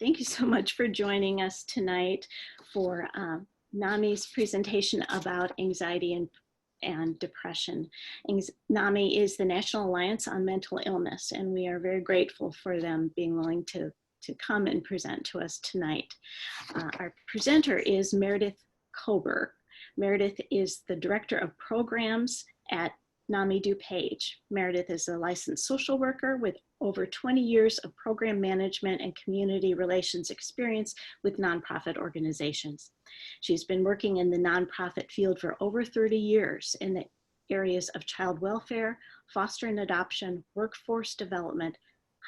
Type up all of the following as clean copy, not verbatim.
Thank you so much for joining us tonight for NAMI's presentation about anxiety and depression. NAMI is the National Alliance on Mental Illness, and we are very grateful for them being willing to come and present to us tonight. Our presenter is Meredith Kober. Meredith is the Director of Programs at NAMI DuPage. Meredith is a licensed social worker with over 20 years of program management and community relations experience with nonprofit organizations. She's been working in the nonprofit field for over 30 years in the areas of child welfare, foster and adoption, workforce development,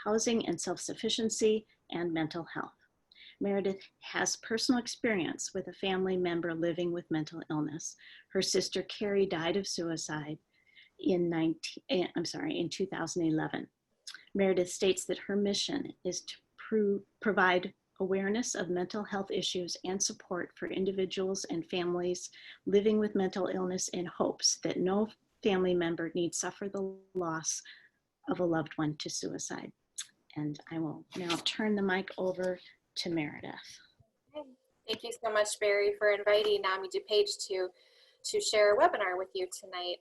housing and self-sufficiency, and mental health. Meredith has personal experience with a family member living with mental illness. Her sister Callie died of suicide in 2011. Meredith states that her mission is to provide awareness of mental health issues and support for individuals and families living with mental illness in hopes that no family member need suffer the loss of a loved one to suicide. And I will now turn the mic over to Meredith. Thank you so much, Barry, for inviting NAMI DuPage to share a webinar with you tonight.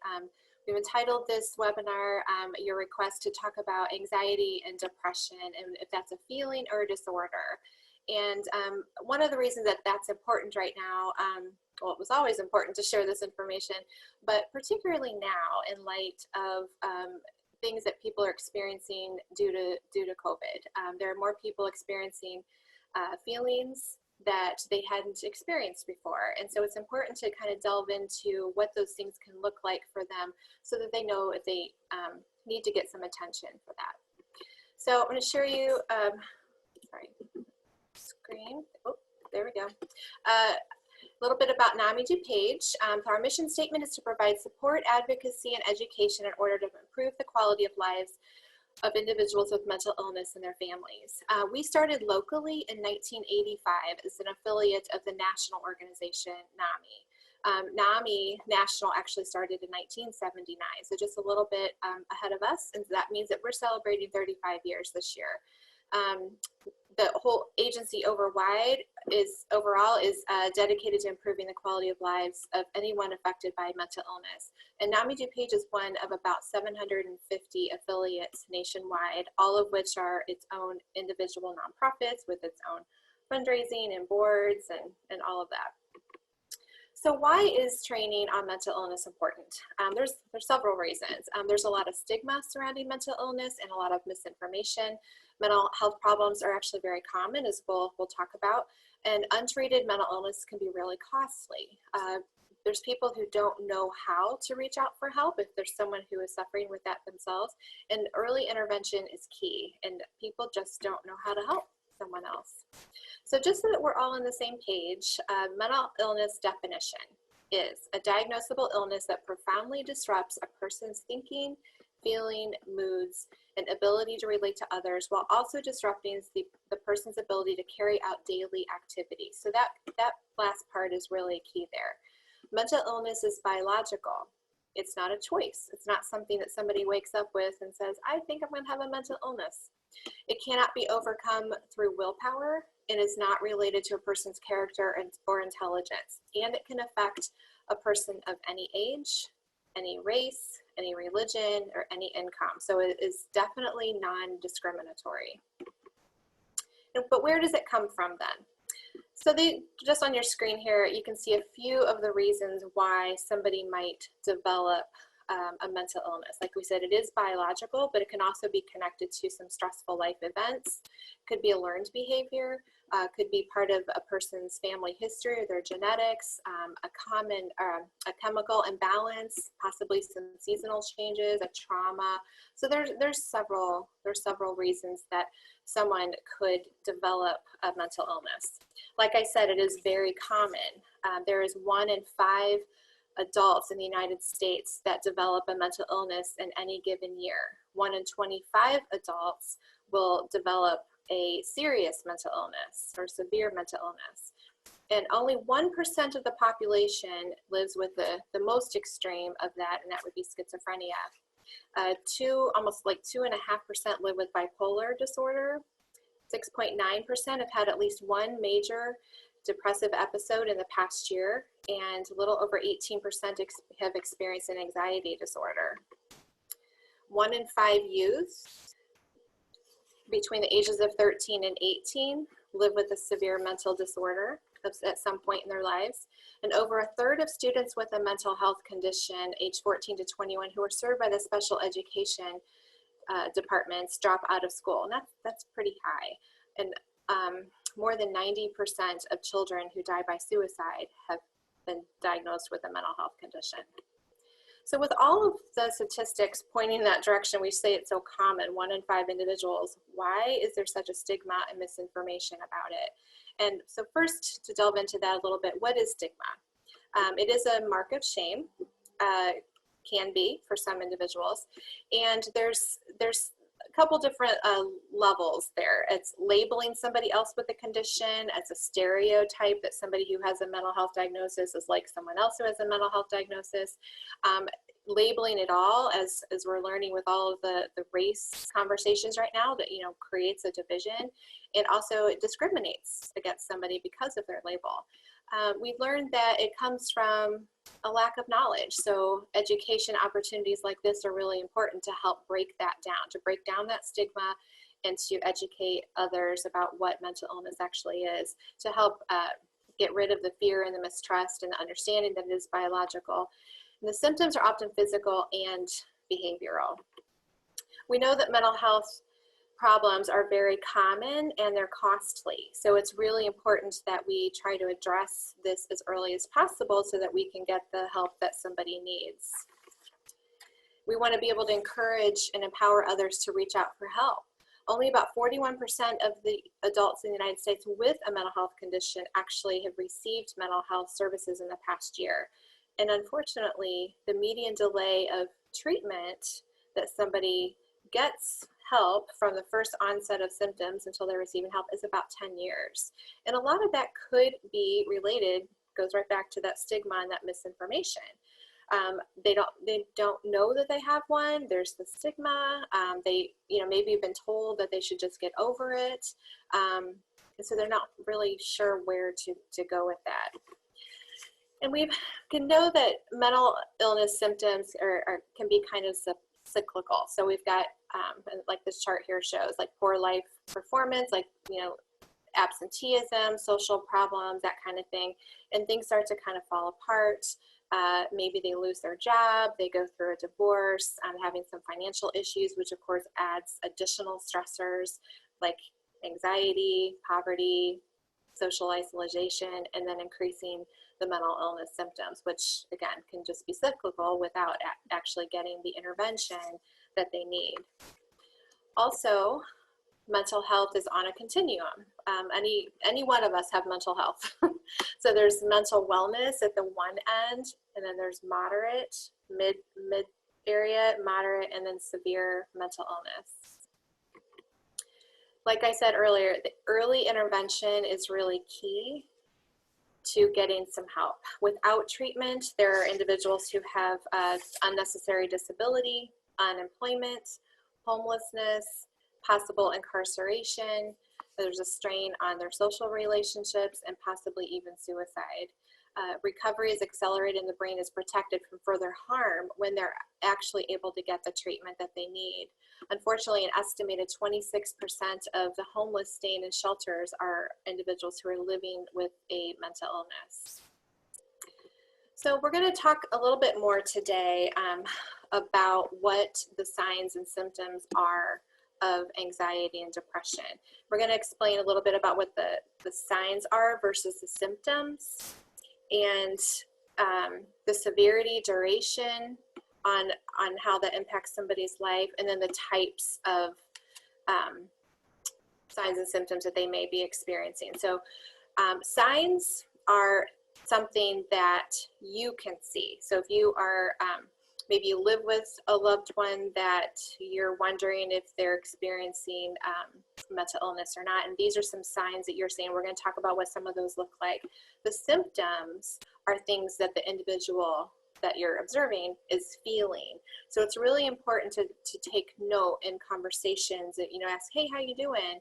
We've entitled this webinar, your request to talk about anxiety and depression, and if that's a feeling or a disorder. And one of the reasons that that's important right now, well, it was always important to share this information, but particularly now in light of things that people are experiencing due to COVID. There are more people experiencing feelings that they hadn't experienced before. And so it's important to kind of delve into what those things can look like for them so that they know if they need to get some attention for that. So I'm going to show you, sorry, screen. Oh, there we go. A little bit about NAMI DuPage. Our mission statement is to provide support, advocacy, and education in order to improve the quality of lives of individuals with mental illness and their families. We started locally in 1985 as an affiliate of the national organization NAMI. NAMI National actually started in 1979, so just a little bit ahead of us, and that means that we're celebrating 35 years this year. The whole agency overall is dedicated to improving the quality of lives of anyone affected by mental illness. And NAMI DuPage is one of about 750 affiliates nationwide, all of which are its own individual nonprofits with its own fundraising and boards and all of that. So why is training on mental illness important? There's several reasons. There's a lot of stigma surrounding mental illness and a lot of misinformation. Mental health problems are actually very common, as we'll talk about, and untreated mental illness can be really costly. There's people who don't know how to reach out for help if there's someone who is suffering with that themselves, and early intervention is key, and people just don't know how to help someone else. So just so that we're all on the same page, mental illness definition is a diagnosable illness that profoundly disrupts a person's thinking, feeling, moods, and ability to relate to others, while also disrupting the person's ability to carry out daily activities. So that last part is really key there. Mental illness is biological. It's not a choice. It's not something that somebody wakes up with and says, I think I'm going to have a mental illness. It cannot be overcome through willpower and is not related to a person's character or intelligence. And it can affect a person of any age, any race, any religion, or any income. So it is definitely non-discriminatory. But where does it come from then? So just on your screen here, you can see a few of the reasons why somebody might develop a mental illness. Like we said, it is biological, but it can also be connected to some stressful life events. Could be a learned behavior, could be part of a person's family history or their genetics, a chemical imbalance, possibly some seasonal changes, a trauma. So there's several reasons that someone could develop a mental illness. Like I said, it is very common. There is 1 in 5 adults in the United States that develop a mental illness in any given year. 1 in 25 adults will develop a serious mental illness or severe mental illness. And only 1% of the population lives with the most extreme of that, and that would be schizophrenia. Almost like 2.5% live with bipolar disorder, 6.9% have had at least one major depressive episode in the past year, and a little over 18% have experienced an anxiety disorder. 1 in 5 youth between the ages of 13 and 18 live with a severe mental disorder at some point in their lives. And over a third of students with a mental health condition, age 14 to 21, who are served by the special education departments drop out of school. And that's pretty high. And more than 90% of children who die by suicide have been diagnosed with a mental health condition. So with all of the statistics pointing in that direction, we say it's so common, 1 in 5 individuals. Why is there such a stigma and misinformation about it? And so first, to delve into that a little bit, what is stigma? It is a mark of shame, can be for some individuals. And there's a couple different levels there. It's labeling somebody else with a condition. It's a stereotype that somebody who has a mental health diagnosis is like someone else who has a mental health diagnosis. Labeling it all, as we're learning with all of the race conversations right now, that creates a division. It also discriminates against somebody because of their label. We've learned that it comes from a lack of knowledge. So education opportunities like this are really important to help break that down, to break down that stigma and to educate others about what mental illness actually is, to help get rid of the fear and the mistrust and the understanding that it is biological. And the symptoms are often physical and behavioral. We know that mental health problems are very common and they're costly. So it's really important that we try to address this as early as possible so that we can get the help that somebody needs. We want to be able to encourage and empower others to reach out for help. Only about 41% of the adults in the United States with a mental health condition actually have received mental health services in the past year. And unfortunately, the median delay of treatment that somebody gets help from the first onset of symptoms until they're receiving help is about 10 years. And a lot of that could be related, goes right back to that stigma and that misinformation. They don't know that they have one. There's the stigma. They maybe have been told that they should just get over it. And so they're not really sure where to go with that. And we can know that mental illness symptoms can be kind of cyclical. So we've got, like this chart here shows, like poor life performance, like, absenteeism, social problems, that kind of thing. And things start to kind of fall apart. Maybe they lose their job, they go through a divorce, having some financial issues, which of course adds additional stressors like anxiety, poverty, social isolation, and then increasing the mental illness symptoms, which again can just be cyclical without actually getting the intervention that they need. Also, mental health is on a continuum. Any one of us have mental health. So there's mental wellness at the one end, and then there's moderate, mid area, moderate, and then severe mental illness. Like I said earlier, the early intervention is really key to getting some help. Without treatment, there are individuals who have unnecessary disability, unemployment, homelessness, possible incarceration. There's a strain on their social relationships and possibly even suicide. Recovery is accelerated and the brain is protected from further harm when they're actually able to get the treatment that they need. Unfortunately, an estimated 26% of the homeless staying in shelters are individuals who are living with a mental illness. So we're going to talk a little bit more today about what the signs and symptoms are of anxiety and depression. We're going to explain a little bit about what the signs are versus the symptoms, and the severity, duration, on how that impacts somebody's life, and then the types of signs and symptoms that they may be experiencing. So signs are something that you can see. So if you are, maybe you live with a loved one that you're wondering if they're experiencing mental illness or not, and these are some signs that you're seeing. We're going to talk about what some of those look like. The symptoms are things that the individual that you're observing is feeling. So it's really important to take note in conversations that, you know, ask, hey, how you doing?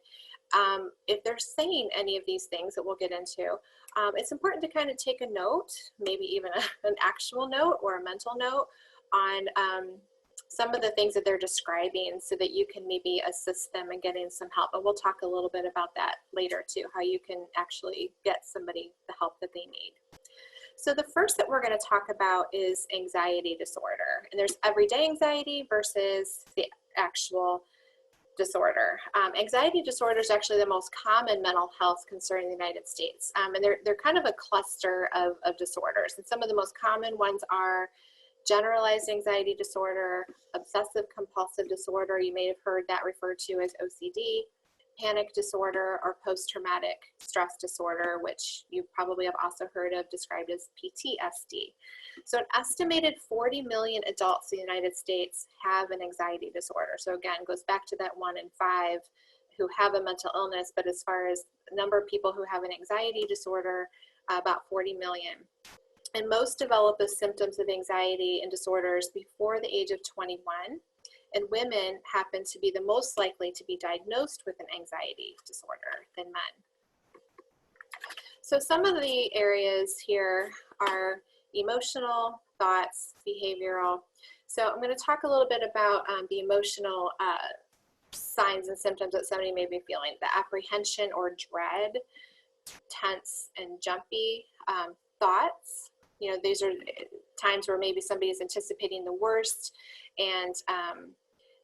If they're saying any of these things that we'll get into, it's important to kind of take a note, maybe even an actual note or a mental note on some of the things that they're describing so that you can maybe assist them in getting some help. And we'll talk a little bit about that later too, how you can actually get somebody the help that they need. So the first that we're going to talk about is anxiety disorder. And there's everyday anxiety versus the actual disorder. Anxiety disorder is actually the most common mental health concern in the United States. And they're kind of a cluster of disorders. And some of the most common ones are generalized anxiety disorder, obsessive compulsive disorder. You may have heard that referred to as OCD, panic disorder, or post-traumatic stress disorder, which you probably have also heard of described as PTSD. So an estimated 40 million adults in the United States have an anxiety disorder. So again, it goes back to that 1 in 5 who have a mental illness, but as far as the number of people who have an anxiety disorder, about 40 million. And most develop the symptoms of anxiety and disorders before the age of 21. And women happen to be the most likely to be diagnosed with an anxiety disorder than men. So some of the areas here are emotional, thoughts, behavioral. So I'm going to talk a little bit about the emotional signs and symptoms that somebody may be feeling. The apprehension or dread, tense and jumpy thoughts. You know, these are times where maybe somebody is anticipating the worst and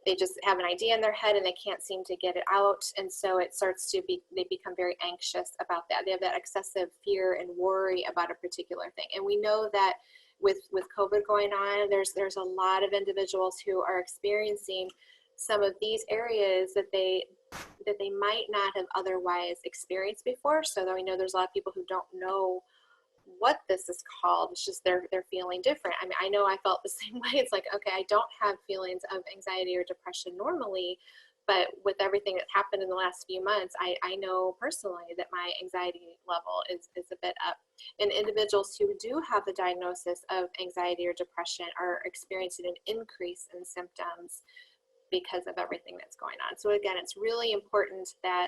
they just have an idea in their head and they can't seem to get it out. And so it starts to be, they become very anxious about that. They have that excessive fear and worry about a particular thing. And we know that with COVID going on, there's a lot of individuals who are experiencing some of these areas that they might not have otherwise experienced before. So that we know there's a lot of people who don't know what this is called. It's just they're feeling different. I mean, I know I felt the same way. It's like, okay, I don't have feelings of anxiety or depression normally, but with everything that happened in the last few months, I know personally that my anxiety level is a bit up. And individuals who do have the diagnosis of anxiety or depression are experiencing an increase in symptoms because of everything that's going on. So again, it's really important that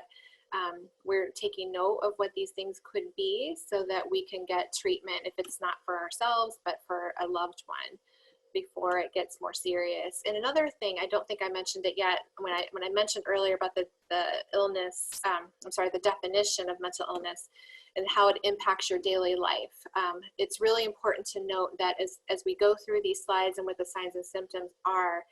we're taking note of what these things could be so that we can get treatment if it's not for ourselves, but for a loved one before it gets more serious. And another thing, I don't think I mentioned it yet, when I mentioned earlier about the illness, the definition of mental illness and how it impacts your daily life. It's really important to note that as we go through these slides and what the signs and symptoms are,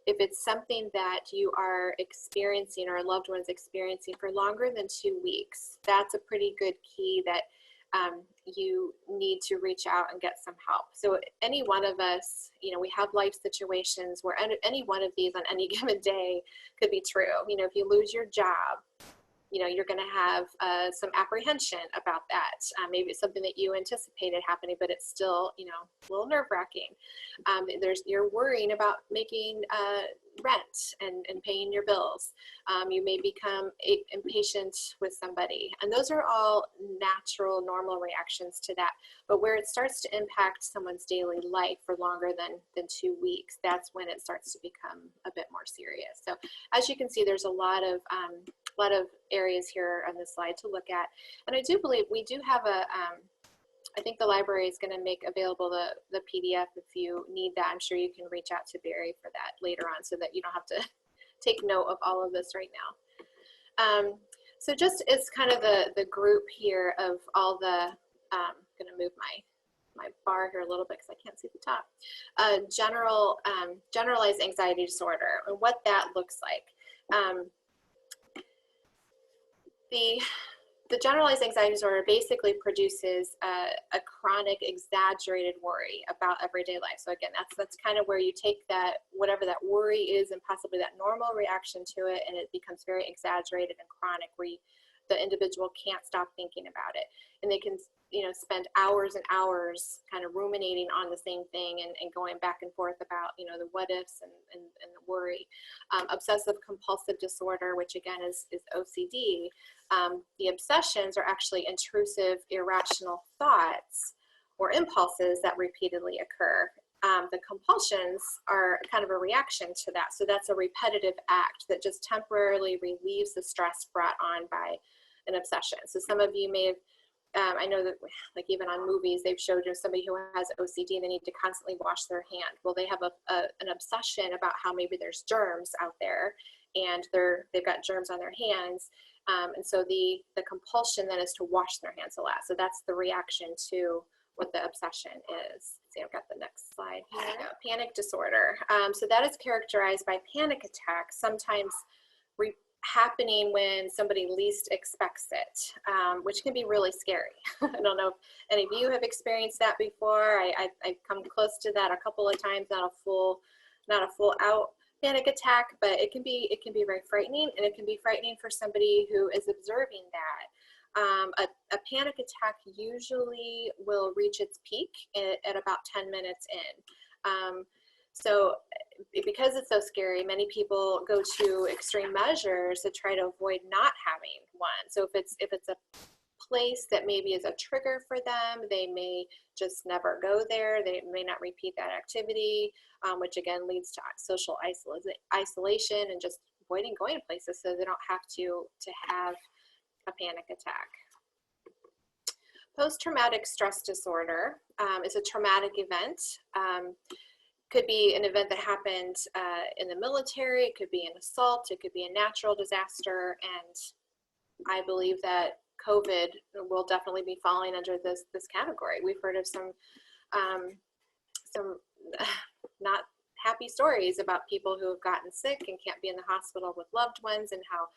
if it's something that you are experiencing or a loved one's experiencing for longer than 2 weeks, that's a pretty good key that you need to reach out and get some help. So any one of us, you know, we have life situations where any one of these on any given day could be true. You know, if you lose your job, you know, you're going to have some apprehension about that. Maybe it's something that you anticipated happening, but it's still, you know, a little nerve-wracking. You're worrying about making rent and paying your bills. You may become impatient with somebody. And those are all natural, normal reactions to that. But where it starts to impact someone's daily life for longer than 2 weeks, that's when it starts to become a bit more serious. So as you can see, there's a lot of areas here on this slide to look at. And I do believe we do have I think the library is going to make available the PDF if you need that. I'm sure you can reach out to Barry for that later on so that you don't have to take note of all of this right now. So just as kind of the group here of all the, I'm going to move my bar here a little bit because I can't see the top. Generalized anxiety disorder and what that looks like. The generalized anxiety disorder basically produces a chronic, exaggerated worry about everyday life. So again, that's kind of where you take that, whatever that worry is and possibly that normal reaction to it, and it becomes very exaggerated and chronic where the individual can't stop thinking about it. And they can, you know, spend hours and hours kind of ruminating on the same thing and going back and forth about, you know, the what ifs and the worry. Obsessive compulsive disorder, which again is OCD. The obsessions are actually intrusive, irrational thoughts or impulses that repeatedly occur. The compulsions are kind of a reaction to that. So that's a repetitive act that just temporarily relieves the stress brought on by an obsession. So some of you may have, I know that like even on movies, they've showed you somebody who has OCD and they need to constantly wash their hand. Well, they have an obsession about how maybe there's germs out there and they've got germs on their hands. And so the compulsion then is to wash their hands a lot. So that's the reaction to what the obsession is. See, I've got the next slide here. Panic disorder. So that is characterized by panic attacks, sometimes happening when somebody least expects it, which can be really scary. I don't know if any of you have experienced that before. I've come close to that a couple of times, not a full out panic attack, but it can be very frightening, and it can be frightening for somebody who is observing that. A panic attack usually will reach its peak at about 10 minutes in. So because it's so scary, many people go to extreme measures to try to avoid not having one. So if it's a place that maybe is a trigger for them, they may just never go there. They may not repeat that activity, which again leads to social isolation and just avoiding going places so they don't have to have a panic attack. Post-traumatic stress disorder is a traumatic event. Could be an event that happened in the military, it could be an assault, it could be a natural disaster, and I believe that COVID will definitely be falling under this category. We've heard of some not happy stories about people who have gotten sick and can't be in the hospital with loved ones, and how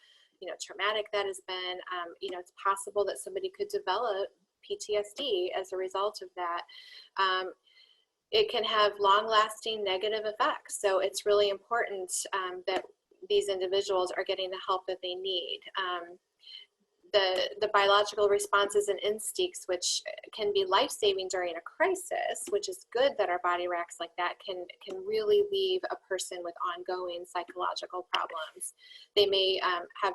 traumatic that has been. It's possible that somebody could develop PTSD as a result of that. It can have long-lasting negative effects. So it's really important that these individuals are getting the help that they need. The biological responses and instincts, which can be life-saving during a crisis, which is good that our body reacts like that, can really leave a person with ongoing psychological problems. They may have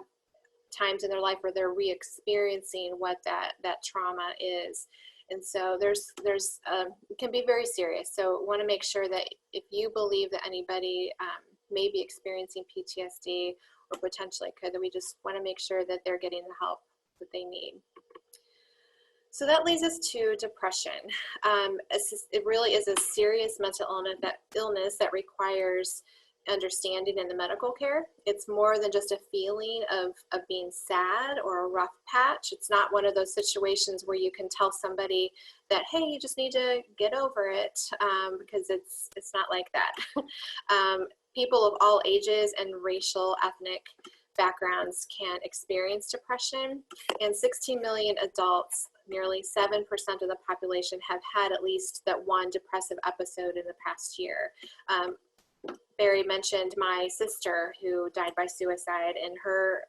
times in their life where they're re-experiencing what that trauma is. And so it can be very serious. So want to make sure that if you believe that anybody may be experiencing PTSD or potentially could, that we just want to make sure that they're getting the help that they need. So that leads us to depression. It really is a serious mental illness that requires understanding in the medical care. It's more than just a feeling of being sad or a rough patch. It's not one of those situations where you can tell somebody that, hey, you just need to get over it, because it's not like that. People of all ages and racial, ethnic backgrounds can experience depression, and 16 million adults, nearly 7% of the population, have had at least that one depressive episode in the past year. Barry mentioned my sister who died by suicide, and her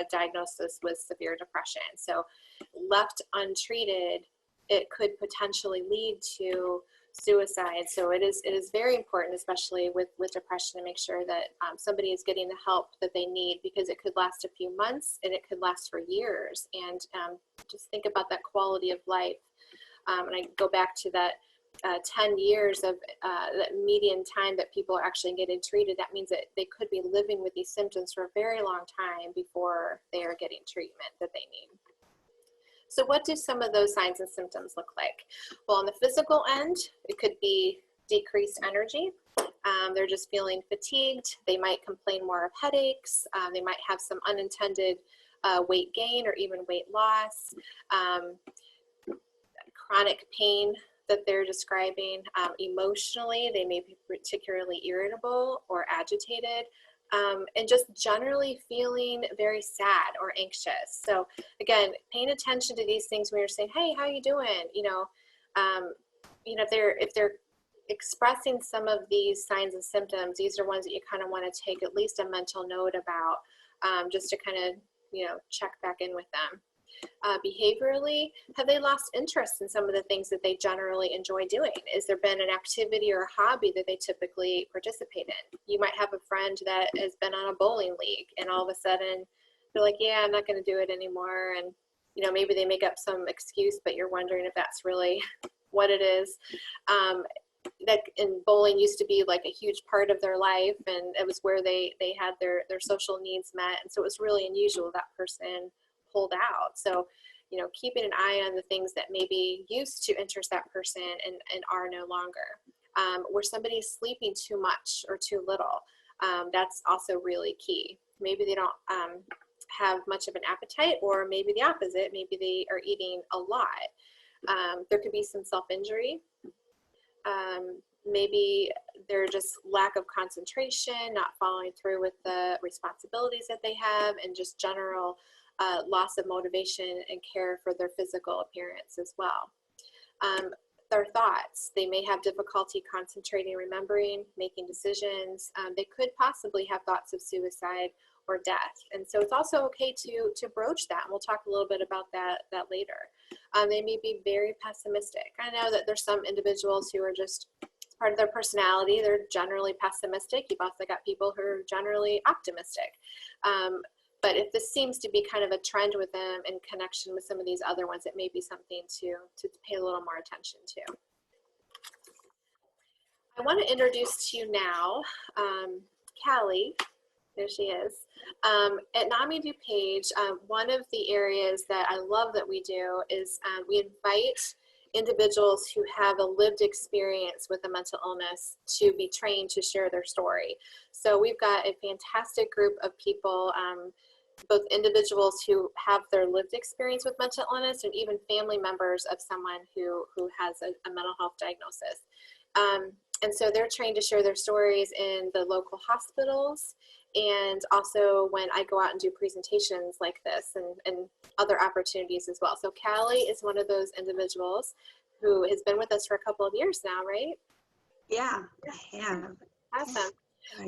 diagnosis was severe depression. So left untreated, it could potentially lead to suicide. So it is very important, especially with depression, to make sure that somebody is getting the help that they need, because it could last a few months and it could last for years. And just think about that quality of life. And I go back to that 10 years of that median time that people are actually getting treated. That means that they could be living with these symptoms for a very long time before they are getting treatment that they need. So what do some of those signs and symptoms look like? Well, on the physical end, it could be decreased energy. They're just feeling fatigued. They might complain more of headaches. They might have some unintended weight gain or even weight loss. Chronic pain that they're describing. Emotionally, they may be particularly irritable or agitated, and just generally feeling very sad or anxious. So again, paying attention to these things when you're saying, hey, how you doing? If they're expressing some of these signs and symptoms, these are ones that you kind of want to take at least a mental note about, just to kind of, check back in with them. Behaviorally, have they lost interest in some of the things that they generally enjoy doing? Is there been an activity or a hobby that they typically participate in? You might have a friend that has been on a bowling league, and all of a sudden they're like, yeah, I'm not going to do it anymore. And, maybe they make up some excuse, but you're wondering if that's really what it is. and bowling used to be like a huge part of their life, and it was where they had their social needs met. And so it was really unusual that person pulled out. So, you know, keeping an eye on the things that maybe used to interest that person and are no longer. Where somebody's sleeping too much or too little, that's also really key. Maybe they don't have much of an appetite, or maybe the opposite, maybe they are eating a lot. There could be some self-injury. Maybe they're just lack of concentration, not following through with the responsibilities that they have, and just general loss of motivation and care for their physical appearance as well. Their thoughts, they may have difficulty concentrating, remembering, making decisions. They could possibly have thoughts of suicide or death. And so it's also okay to broach that. And we'll talk a little bit about that later. They may be very pessimistic. I know that there's some individuals who are just, it's part of their personality, they're generally pessimistic. You've also got people who are generally optimistic. But if this seems to be kind of a trend with them in connection with some of these other ones, it may be something to pay a little more attention to. I want to introduce to you now Callie. There she is. At NAMI DuPage, one of the areas that I love that we do is we invite individuals who have a lived experience with a mental illness to be trained to share their story. So we've got a fantastic group of people, both individuals who have their lived experience with mental illness and even family members of someone who has a mental health diagnosis. And so they're trained to share their stories in the local hospitals, and also when I go out and do presentations like this and other opportunities as well. So Callie is one of those individuals who has been with us for a couple of years now, right? Yeah, I have. Awesome.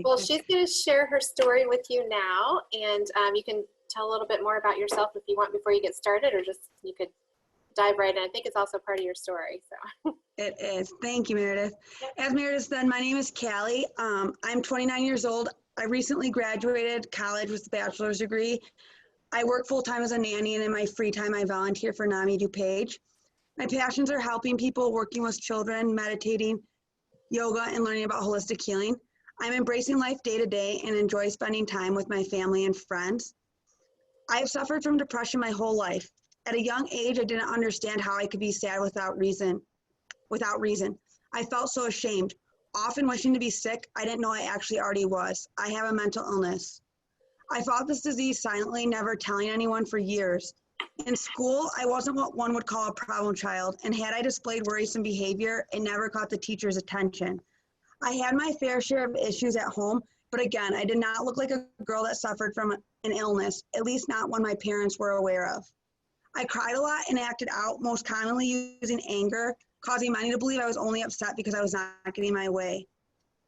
Well, she's going to share her story with you now, and you can tell a little bit more about yourself if you want before you get started, or just you could dive right in. I think it's also part of your story. So It is. Thank you, Meredith. As Meredith said, my name is Callie. I'm 29 years old. I recently graduated college with a bachelor's degree. I work full-time as a nanny, and in my free time, I volunteer for NAMI DuPage. My passions are helping people, working with children, meditating, yoga, and learning about holistic healing. I'm embracing life day to day and enjoy spending time with my family and friends. I have suffered from depression my whole life. At a young age, I didn't understand how I could be sad without reason. I felt so ashamed, often wishing to be sick. I didn't know I actually already was. I have a mental illness. I fought this disease silently, never telling anyone for years. In school, I wasn't what one would call a problem child, and had I displayed worrisome behavior, it never caught the teacher's attention. I had my fair share of issues at home, but again, I did not look like a girl that suffered from an illness, at least not one my parents were aware of. I cried a lot and acted out, most commonly using anger, causing many to believe I was only upset because I was not getting my way.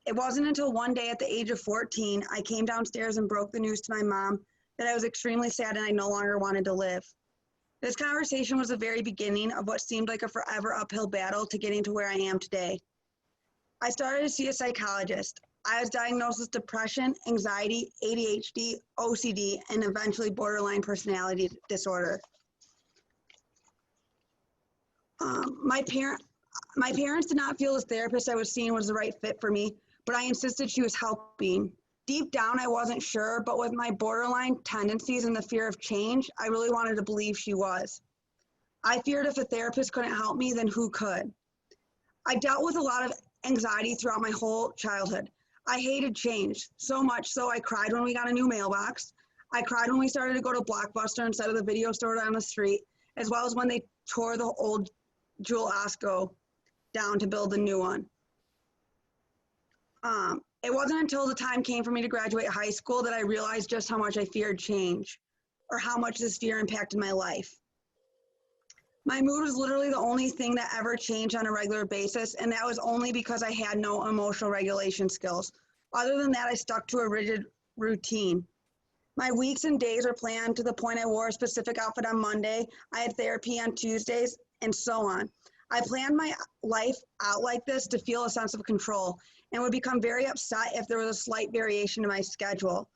It wasn't until one day at the age of 14, I came downstairs and broke the news to my mom that I was extremely sad and I no longer wanted to live. This conversation was the very beginning of what seemed like a forever uphill battle to getting to where I am today. I started to see a psychologist. I was diagnosed with depression, anxiety, ADHD, OCD, and eventually borderline personality disorder. My parents did not feel the therapist I was seeing was the right fit for me, but I insisted she was helping. Deep down, I wasn't sure, but with my borderline tendencies and the fear of change, I really wanted to believe she was. I feared if a therapist couldn't help me, then who could? I dealt with a lot of anxiety throughout my whole childhood. I hated change, so much so I cried when we got a new mailbox. I cried when we started to go to Blockbuster instead of the video store down the street, as well as when they tore the old Jewel Osco down to build a new one. It wasn't until the time came for me to graduate high school that I realized just how much I feared change, or how much this fear impacted my life. My mood was literally the only thing that ever changed on a regular basis, and that was only because I had no emotional regulation skills. Other than that, I stuck to a rigid routine. My weeks and days were planned to the point I wore a specific outfit on Monday, I had therapy on Tuesdays, and so on. I planned my life out like this to feel a sense of control, and would become very upset if there was a slight variation in my schedule.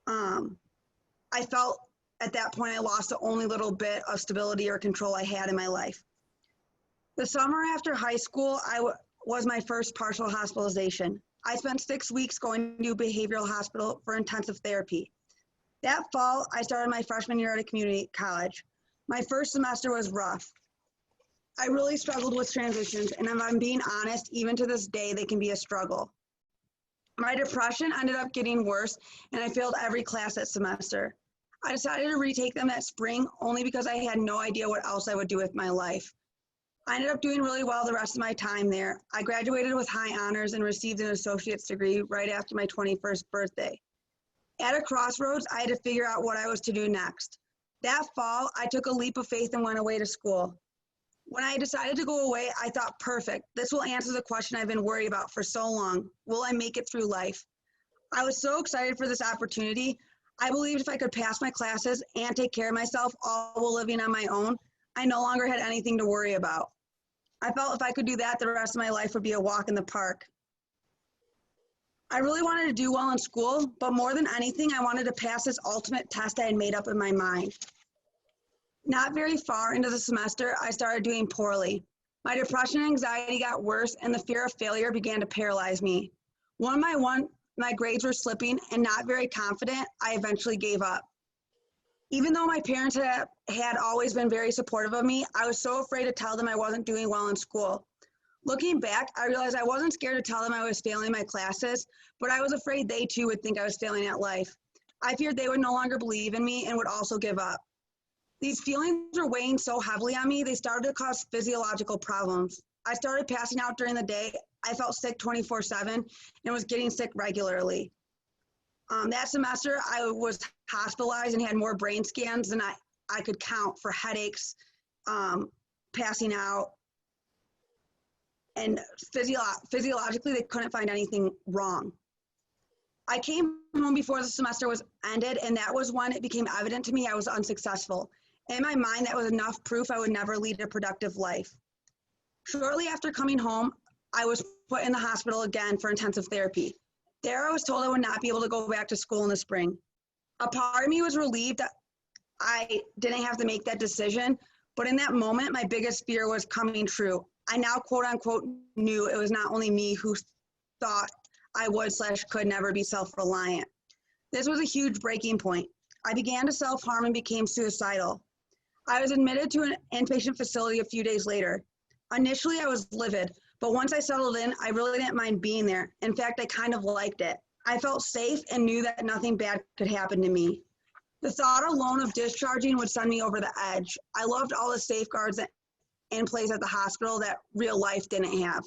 I felt at that point I lost the only little bit of stability or control I had in my life. The summer after high school, I was my first partial hospitalization. I spent 6 weeks going to behavioral hospital for intensive therapy. That fall, I started my freshman year at a community college. My first semester was rough. I really struggled with transitions, and if I'm being honest, even to this day, they can be a struggle. My depression ended up getting worse, and I failed every class that semester. I decided to retake them that spring only because I had no idea what else I would do with my life. I ended up doing really well the rest of my time there. I graduated with high honors and received an associate's degree right after my 21st birthday. At a crossroads, I had to figure out what I was to do next. That fall, I took a leap of faith and went away to school. When I decided to go away, I thought, perfect. This will answer the question I've been worried about for so long. Will I make it through life? I was so excited for this opportunity. I believed if I could pass my classes and take care of myself all while living on my own, I no longer had anything to worry about. I felt if I could do that, the rest of my life would be a walk in the park. I really wanted to do well in school, but more than anything, I wanted to pass this ultimate test I had made up in my mind. Not very far into the semester, I started doing poorly. My depression and anxiety got worse, and the fear of failure began to paralyze me. One by one, my grades were slipping, and not very confident, I eventually gave up. Even though my parents had always been very supportive of me, I was so afraid to tell them I wasn't doing well in school. Looking back, I realized I wasn't scared to tell them I was failing my classes, but I was afraid they too would think I was failing at life. I feared they would no longer believe in me and would also give up. These feelings were weighing so heavily on me, they started to cause physiological problems. I started passing out during the day. I felt sick 24/7 and was getting sick regularly. That semester, I was hospitalized and had more brain scans than I could count for headaches, passing out, and physiologically, they couldn't find anything wrong. I came home before the semester was ended, and that was when it became evident to me I was unsuccessful. In my mind, that was enough proof I would never lead a productive life. Shortly after coming home, I was put in the hospital again for intensive therapy. There, I was told I would not be able to go back to school in the spring. A part of me was relieved that I didn't have to make that decision, but in that moment, my biggest fear was coming true. I now, quote unquote, knew it was not only me who thought I would/could never be self-reliant. This was a huge breaking point. I began to self-harm and became suicidal. I was admitted to an inpatient facility a few days later. Initially, I was livid, but once I settled in, I really didn't mind being there. In fact, I kind of liked it. I felt safe and knew that nothing bad could happen to me. The thought alone of discharging would send me over the edge. I loved all the safeguards in place at the hospital that real life didn't have.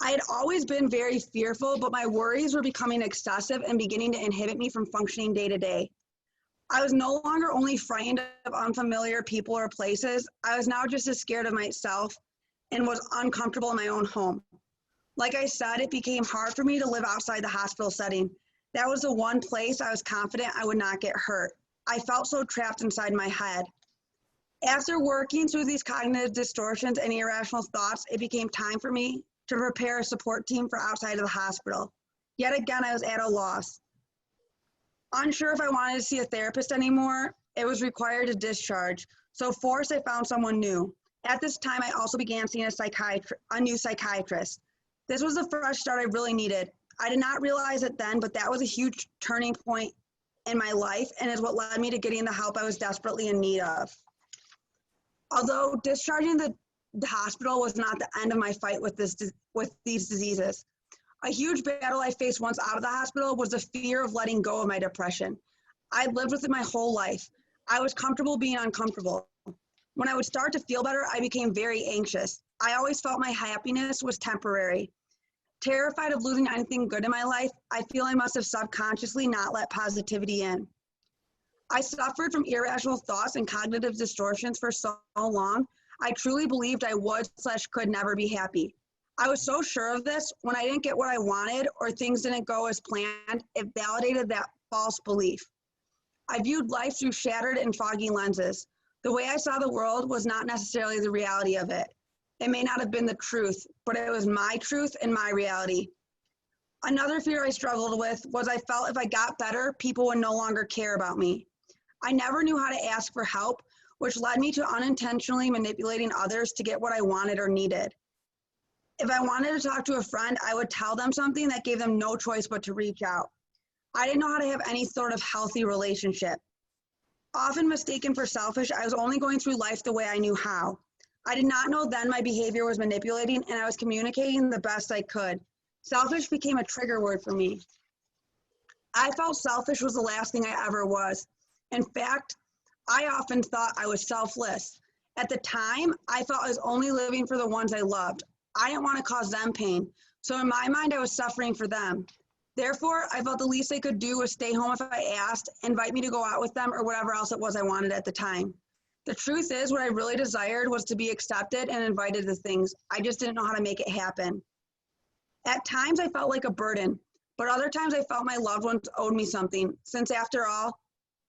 I had always been very fearful, but my worries were becoming excessive and beginning to inhibit me from functioning day to day. I was no longer only frightened of unfamiliar people or places, I was now just as scared of myself and was uncomfortable in my own home. Like I said, it became hard for me to live outside the hospital setting. That was the one place I was confident I would not get hurt. I felt so trapped inside my head. After working through these cognitive distortions and irrational thoughts, it became time for me to prepare a support team for outside of the hospital. Yet again, I was at a loss. Unsure if I wanted to see a therapist anymore, it was required to discharge. So forced, I found someone new. At this time, I also began seeing a new psychiatrist. This was the fresh start I really needed. I did not realize it then, but that was a huge turning point in my life and is what led me to getting the help I was desperately in need of. Although discharging the hospital was not the end of my fight with these diseases. A huge battle I faced once out of the hospital was the fear of letting go of my depression. I lived with it my whole life. I was comfortable being uncomfortable. When I would start to feel better, I became very anxious. I always felt my happiness was temporary. Terrified of losing anything good in my life, I feel I must have subconsciously not let positivity in. I suffered from irrational thoughts and cognitive distortions for so long, I truly believed I would/could never be happy. I was so sure of this, when I didn't get what I wanted or things didn't go as planned, it validated that false belief. I viewed life through shattered and foggy lenses. The way I saw the world was not necessarily the reality of it. It may not have been the truth, but it was my truth and my reality. Another fear I struggled with was I felt if I got better, people would no longer care about me. I never knew how to ask for help, which led me to unintentionally manipulating others to get what I wanted or needed. If I wanted to talk to a friend, I would tell them something that gave them no choice but to reach out. I didn't know how to have any sort of healthy relationship. Often mistaken for selfish, I was only going through life the way I knew how. I did not know then my behavior was manipulating, and I was communicating the best I could. Selfish became a trigger word for me. I felt selfish was the last thing I ever was. In fact, I often thought I was selfless. At the time, I felt I was only living for the ones I loved. I didn't want to cause them pain. So in my mind, I was suffering for them. Therefore, I felt the least they could do was stay home if I asked, invite me to go out with them, or whatever else it was I wanted at the time. The truth is, what I really desired was to be accepted and invited to things. I just didn't know how to make it happen. At times, I felt like a burden, but other times I felt my loved ones owed me something, since after all,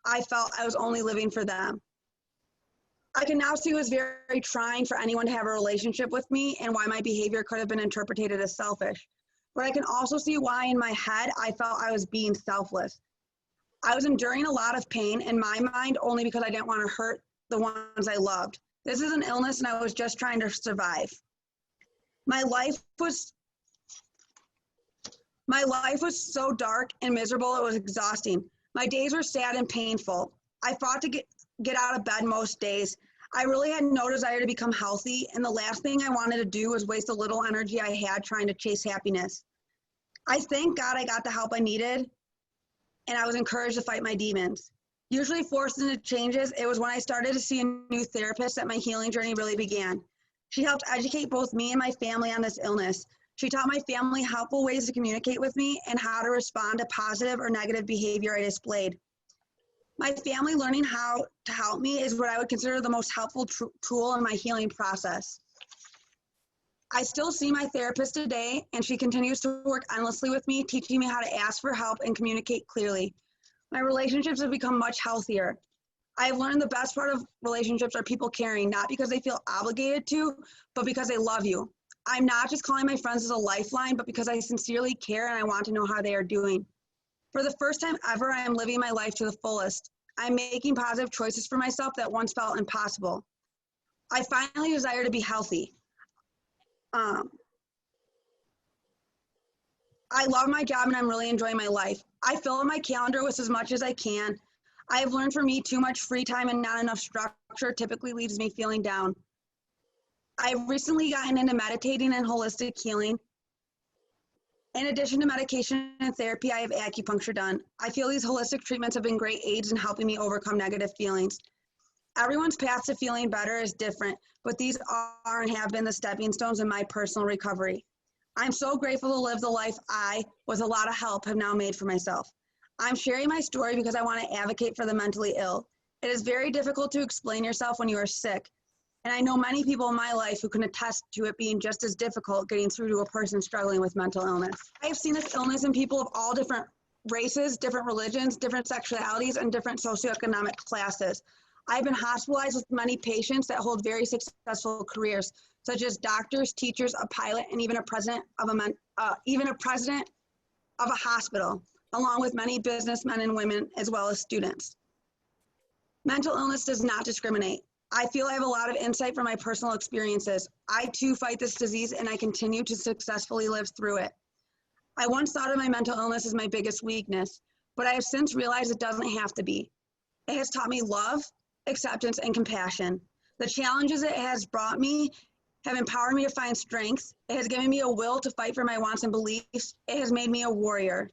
I felt I was only living for them. I can now see it was very trying for anyone to have a relationship with me and why my behavior could have been interpreted as selfish. But I can also see why in my head I felt I was being selfless. I was enduring a lot of pain in my mind only because I didn't want to hurt the ones I loved. This is an illness and I was just trying to survive. My life was so dark and miserable, it was exhausting. My days were sad and painful. I fought to get out of bed most days. I really had no desire to become healthy, and the last thing I wanted to do was waste the little energy I had trying to chase happiness. I thank God I got the help I needed, and I was encouraged to fight my demons. Usually forced into changes, it was when I started to see a new therapist that my healing journey really began. She helped educate both me and my family on this illness. She taught my family helpful ways to communicate with me and how to respond to positive or negative behavior I displayed. My family learning how to help me is what I would consider the most helpful tool in my healing process. I still see my therapist today, and she continues to work endlessly with me, teaching me how to ask for help and communicate clearly. My relationships have become much healthier. I have learned the best part of relationships are people caring, not because they feel obligated to, but because they love you. I'm not just calling my friends as a lifeline, but because I sincerely care and I want to know how they are doing. For the first time ever, I am living my life to the fullest. I'm making positive choices for myself that once felt impossible. I finally desire to be healthy. I love my job and I'm really enjoying my life. I fill in my calendar with as much as I can. I have learned for me too much free time and not enough structure typically leaves me feeling down. I've recently gotten into meditating and holistic healing. In addition to medication and therapy, I have acupuncture done. I feel these holistic treatments have been great aids in helping me overcome negative feelings. Everyone's path to feeling better is different, but these are and have been the stepping stones in my personal recovery. I'm so grateful to live the life I, with a lot of help, have now made for myself. I'm sharing my story because I want to advocate for the mentally ill. It is very difficult to explain yourself when you are sick. And I know many people in my life who can attest to it being just as difficult getting through to a person struggling with mental illness. I have seen this illness in people of all different races, different religions, different sexualities, and different socioeconomic classes. I've been hospitalized with many patients that hold very successful careers, such as doctors, teachers, a pilot, and even a president of a hospital, along with many businessmen and women, as well as students. Mental illness does not discriminate. I feel I have a lot of insight from my personal experiences. I too fight this disease and I continue to successfully live through it. I once thought of my mental illness as my biggest weakness, but I have since realized it doesn't have to be. It has taught me love, acceptance, and compassion. The challenges it has brought me have empowered me to find strength. It has given me a will to fight for my wants and beliefs. It has made me a warrior.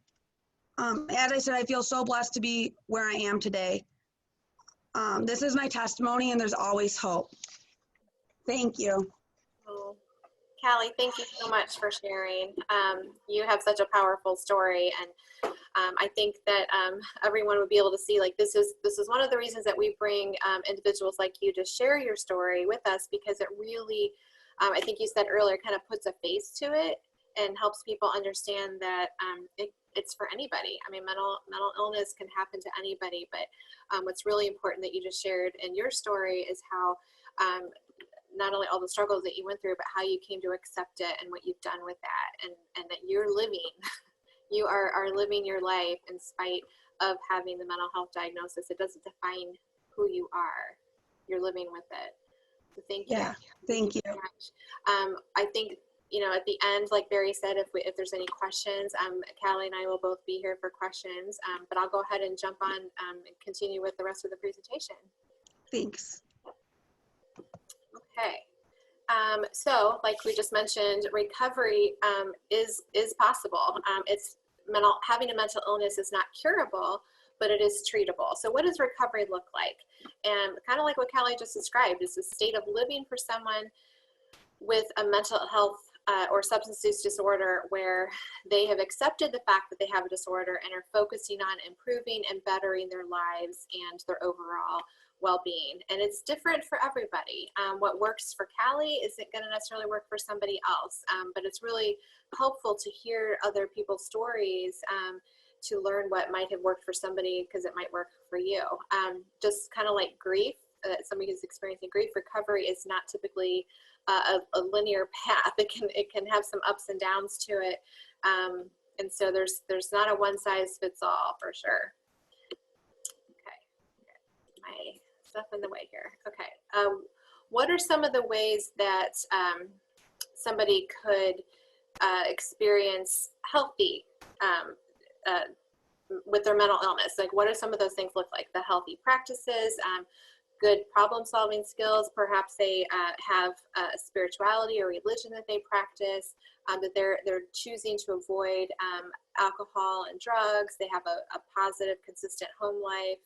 As I said, I feel so blessed to be where I am today. This is my testimony, and there's always hope. Thank you. Oh, Callie, thank you so much for sharing. You have such a powerful story, and I think that everyone would be able to see, like, this is one of the reasons that we bring individuals like you to share your story with us, because it really, I think you said earlier, kind of puts a face to it and helps people understand that it's for anybody. I mean, mental illness can happen to anybody, but what's really important that you just shared in your story is how not only all the struggles that you went through, but how you came to accept it and what you've done with that, and that you're living, you are living your life in spite of having the mental health diagnosis. It doesn't define who you are. You're living with it. So thank you. Yeah, thank you. So much. I think, you know, at the end, like Barry said, if there's any questions, Callie and I will both be here for questions, but I'll go ahead and jump on and continue with the rest of the presentation. Thanks. Okay. So like we just mentioned, recovery is possible. Having a mental illness is not curable, but it is treatable. So what does recovery look like? And kind of like what Callie just described, is a state of living for someone with a mental health or substance use disorder where they have accepted the fact that they have a disorder and are focusing on improving and bettering their lives and their overall well-being. And it's different for everybody. What works for Callie isn't going to necessarily work for somebody else, but it's really helpful to hear other people's stories to learn what might have worked for somebody, because it might work for you. Just kind of like grief, somebody who's experiencing grief, recovery is not typically a linear path. It can have some ups and downs to it, and so there's not a one size fits all for sure. Okay, my stuff in the way here. Okay, what are some of the ways that somebody could experience healthy with their mental illness? Like, what are some of those things look like? The healthy practices, good problem solving skills, perhaps they have spirituality or religion that they practice, that they're choosing to avoid alcohol and drugs, they have a positive, consistent home life,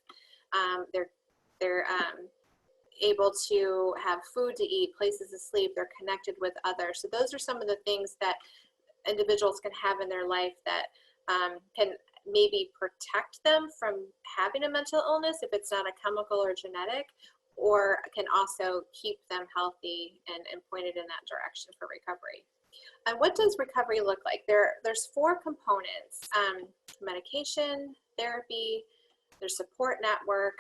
they're able to have food to eat, places to sleep, they're connected with others. So those are some of the things that individuals can have in their life that can maybe protect them from having a mental illness if it's not a chemical or genetic, or can also keep them healthy and pointed in that direction for recovery. And what does recovery look like? There's 4 components: medication, therapy, there's support network,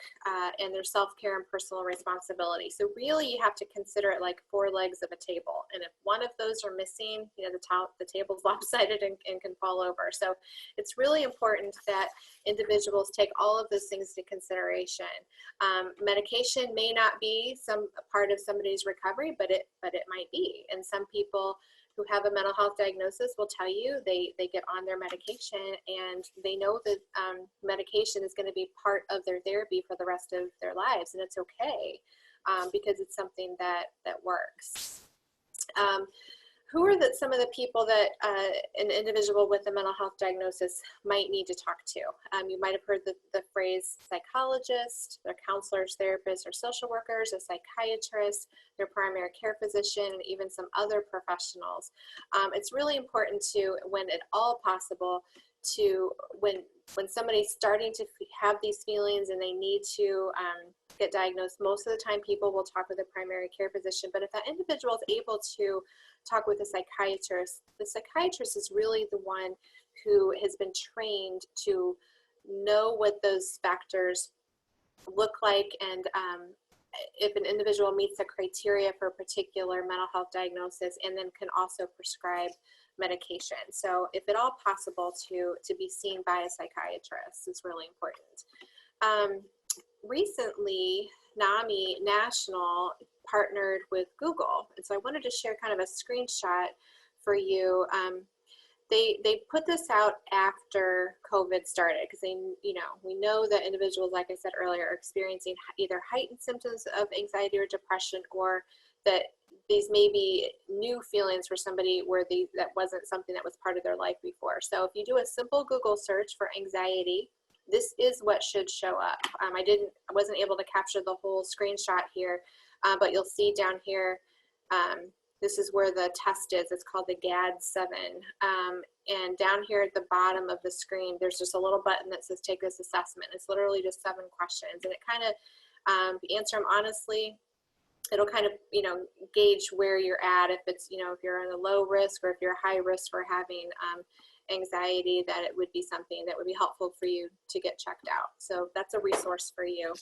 and there's self-care and personal responsibility. So really you have to consider it like 4 legs of a table. And if one of those are missing, you know, the table's lopsided and can fall over. So it's really important that individuals take all of those things into consideration. Medication may not be some part of somebody's recovery, but it might be. And some people who have a mental health diagnosis will tell you they get on their medication and they know that medication is going to be part of their therapy for the rest of their lives, and it's okay because it's something that works. Who are some of the people that an individual with a mental health diagnosis might need to talk to? You might have heard the phrase psychologist, their counselors, therapists, or social workers, a psychiatrist, their primary care physician, and even some other professionals. It's really important to, when at all possible, to when somebody's starting to have these feelings and they need to get diagnosed, most of the time people will talk with a primary care physician. But if that individual is able to talk with a psychiatrist, the psychiatrist is really the one who has been trained to know what those factors look like, and if an individual meets the criteria for a particular mental health diagnosis, and then can also prescribe medication. So if at all possible, to be seen by a psychiatrist is really important. Recently, NAMI National partnered with Google, and so I wanted to share kind of a screenshot for you. They put this out after COVID started, because we know that individuals, like I said earlier, are experiencing either heightened symptoms of anxiety or depression, or that these may be new feelings for somebody where that wasn't something that was part of their life before. So if you do a simple Google search for anxiety, this is what should show up. I wasn't able to capture the whole screenshot here, but you'll see down here, this is where the test is. It's called the GAD-7. And down here at the bottom of the screen, there's just a little button that says take this assessment. It's literally just 7 questions. And it kind of, if you answer them honestly, it'll kind of, gauge where you're at. If it's, if you're in a low risk or if you're high risk for having anxiety, that it would be something that would be helpful for you to get checked out. So that's a resource for you.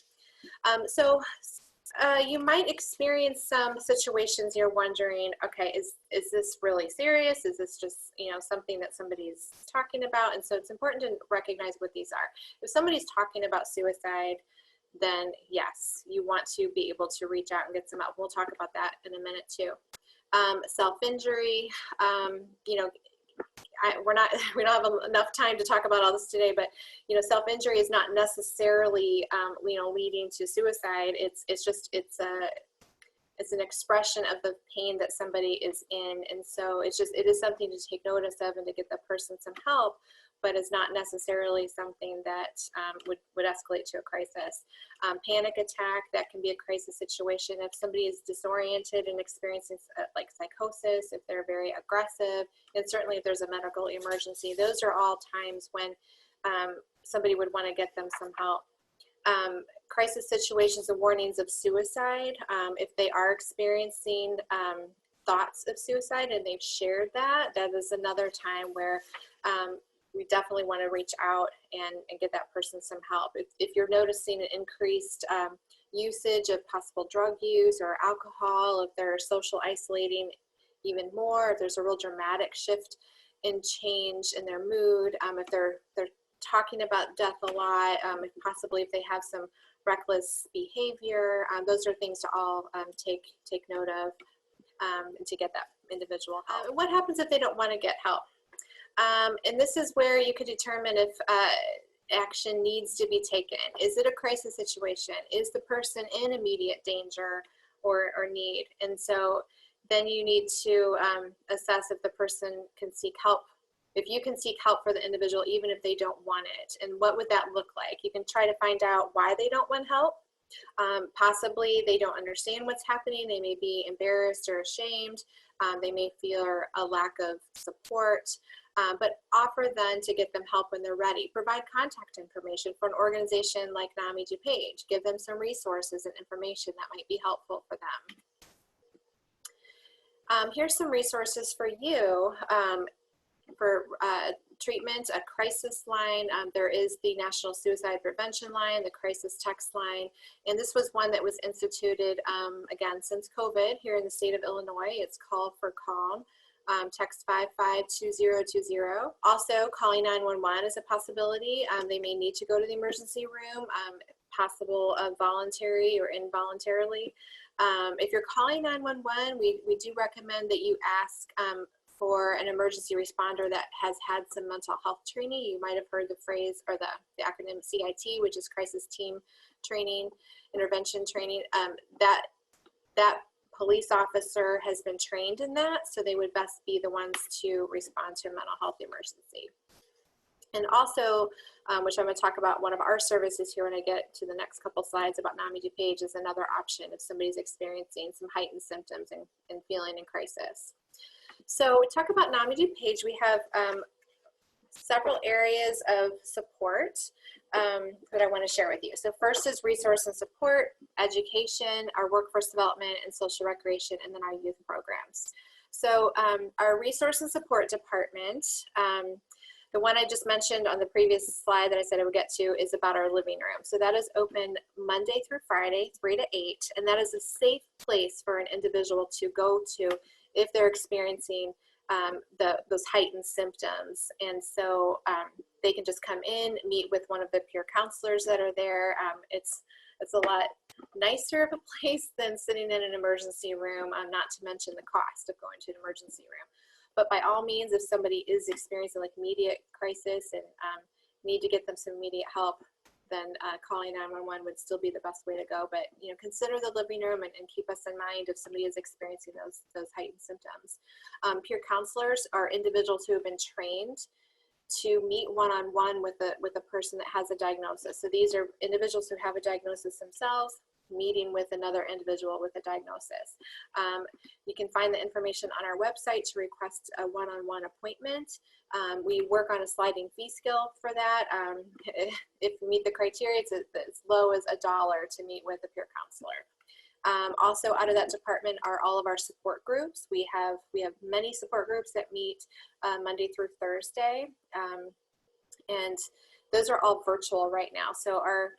You might experience some situations you're wondering, okay, is this really serious? Is this just, something that somebody's talking about? And so it's important to recognize what these are. If somebody's talking about suicide, then yes, you want to be able to reach out and get some help. We'll talk about that in a minute too. Self-injury, you know, we don't have enough time to talk about all this today, but, you know, self-injury is not necessarily, you know, leading to suicide. It's an expression of the pain that somebody is in. And so it is something to take notice of and to get the person some help, but it's not necessarily something that would escalate to a crisis. Panic attack, that can be a crisis situation. If somebody is disoriented and experiencing like psychosis, if they're very aggressive, and certainly if there's a medical emergency, those are all times when somebody would want to get them some help. Crisis situations and warnings of suicide, if they are experiencing thoughts of suicide and they've shared that, that is another time where we definitely want to reach out and get that person some help. If you're noticing an increased usage of possible drug use or alcohol, if they're social isolating even more, if there's a real dramatic shift in change in their mood, if they're talking about death a lot, possibly if they have some reckless behavior, those are things to all take note of and to get that individual help. What happens if they don't want to get help? And this is where you could determine if action needs to be taken. Is it a crisis situation? Is the person in immediate danger or need? And so then you need to assess if the person can seek help. If you can seek help for the individual, even if they don't want it, and what would that look like? You can try to find out why they don't want help. Possibly they don't understand what's happening. They may be embarrassed or ashamed. They may feel a lack of support. But offer then to get them help when they're ready. Provide contact information for an organization like NAMI DuPage. Give them some resources and information that might be helpful for them. Here's some resources for you for treatment, a crisis line. There is the National Suicide Prevention Line, the crisis text line, and this was one that was instituted, again, since COVID here in the state of Illinois. It's Call for Calm. Text 552020. Also, calling 911 is a possibility. They may need to go to the emergency room, possible voluntary or involuntarily. If you're calling 911, we do recommend that you ask for an emergency responder that has had some mental health training. You might have heard the phrase or the acronym CIT, which is Crisis Team Training, Intervention Training. That police officer has been trained in that, so they would best be the ones to respond to a mental health emergency. And also, which I'm going to talk about one of our services here when I get to the next couple slides about NAMI DuPage, is another option if somebody's experiencing some heightened symptoms and feeling in crisis. So we talk about NAMI DuPage. We have several areas of support that I want to share with you. So first is resource and support, education, our workforce development, and social recreation, and then our youth programs. So our resource and support department, the one I just mentioned on the previous slide that I said I would get to, is about our living room. So that is open Monday through Friday, 3 to 8, and that is a safe place for an individual to go to if they're experiencing those heightened symptoms. And so they can just come in, meet with one of the peer counselors that are there. It's a lot nicer of a place than sitting in an emergency room, not to mention the cost of going to an emergency room. But by all means, if somebody is experiencing like immediate crisis and need to get them some immediate help, then calling 911 would still be the best way to go. But consider the living room and keep us in mind if somebody is experiencing those heightened symptoms. Peer counselors are individuals who have been trained to meet one-on-one with a person that has a diagnosis. So these are individuals who have a diagnosis themselves, meeting with another individual with a diagnosis. You can find the information on our website to request a one-on-one appointment. We work on a sliding fee scale for that. If you meet the criteria, it's as low as $1 to meet with a peer counselor. Also out of that department are all of our support groups. We have many support groups that meet Monday through Thursday. And those are all virtual right now. So our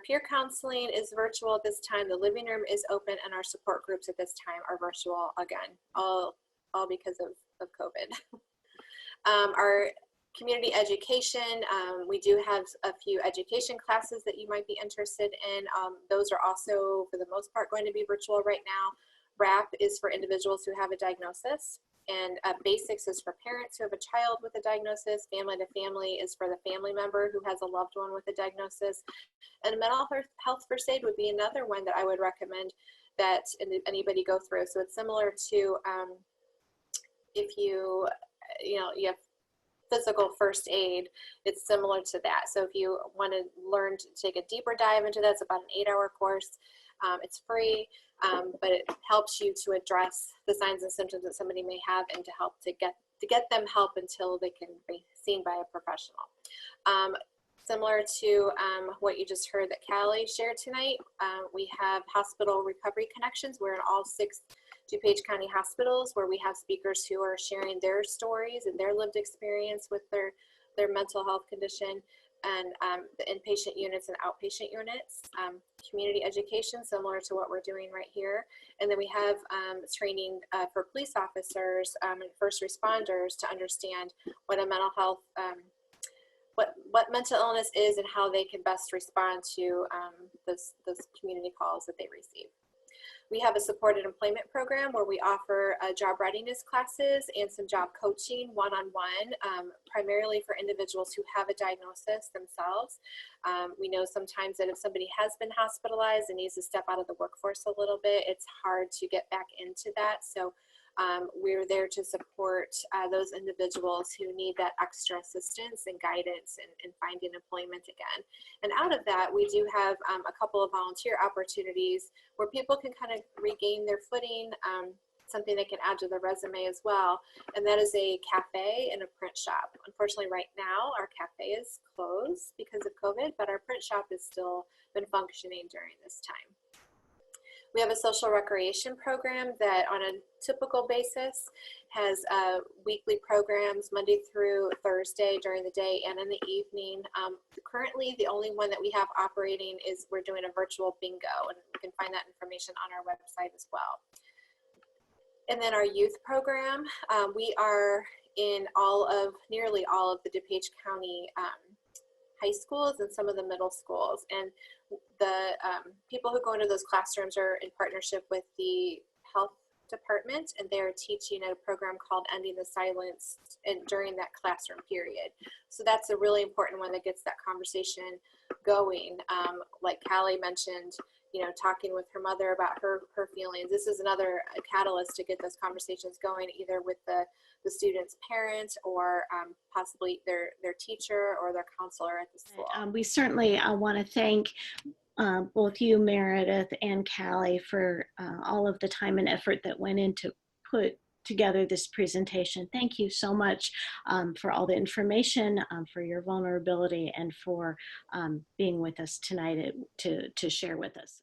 peer counseling is virtual at this time. The living room is open, and our support groups at this time are virtual again, all because of COVID. Our community education, we do have a few education classes that you might be interested in. Those are also, for the most part, going to be virtual right now. RAP is for individuals who have a diagnosis, and basics is for parents who have a child with a diagnosis. Family to family is for the family member who has a loved one with a diagnosis. And mental health first aid would be another one that I would recommend that anybody go through. So it's similar to if you have physical first aid, it's similar to that. So if you want to learn to take a deeper dive into that, it's about an 8-hour course. It's free, but it helps you to address the signs and symptoms that somebody may have, and to help to get them help until they can be seen by a professional. Similar to what you just heard that Callie shared tonight, we have hospital recovery connections. We're in all 6 DuPage County hospitals, where we have speakers who are sharing their stories and their lived experience with their mental health condition, and the inpatient units and outpatient units. Community education, similar to what we're doing right here. And then we have training for police officers and first responders to understand what a mental health, what mental illness is, and how they can best respond to those community calls that they receive. We have a supported employment program where we offer job readiness classes and some job coaching one-on-one, primarily for individuals who have a diagnosis themselves. We know sometimes that if somebody has been hospitalized and needs to step out of the workforce a little bit, it's hard to get back into that. So we're there to support those individuals who need that extra assistance and guidance in finding employment again. And out of that, we do have a couple of volunteer opportunities where people can kind of regain their footing, something they can add to their resume as well. And that is a cafe and a print shop. Unfortunately, right now, our cafe is closed because of COVID, but our print shop has still been functioning during this time. We have a social recreation program that on a typical basis has weekly programs Monday through Thursday during the day and in the evening. Currently, the only one that we have operating is we're doing a virtual bingo, and you can find that information on our website as well. And then our youth program, we are in nearly all of the DuPage County high schools and some of the middle schools. And the people who go into those classrooms are in partnership with the health department, and they're teaching a program called Ending the Silence during that classroom period. So that's a really important one that gets that conversation going. Like Callie mentioned, talking with her mother about her feelings. This is another catalyst to get those conversations going, either with the student's parent or possibly their teacher or their counselor at the school. We certainly want to thank both you, Meredith, and Callie for all of the time and effort that went into put together this presentation. Thank you so much for all the information, for your vulnerability, and for being with us tonight to share with us.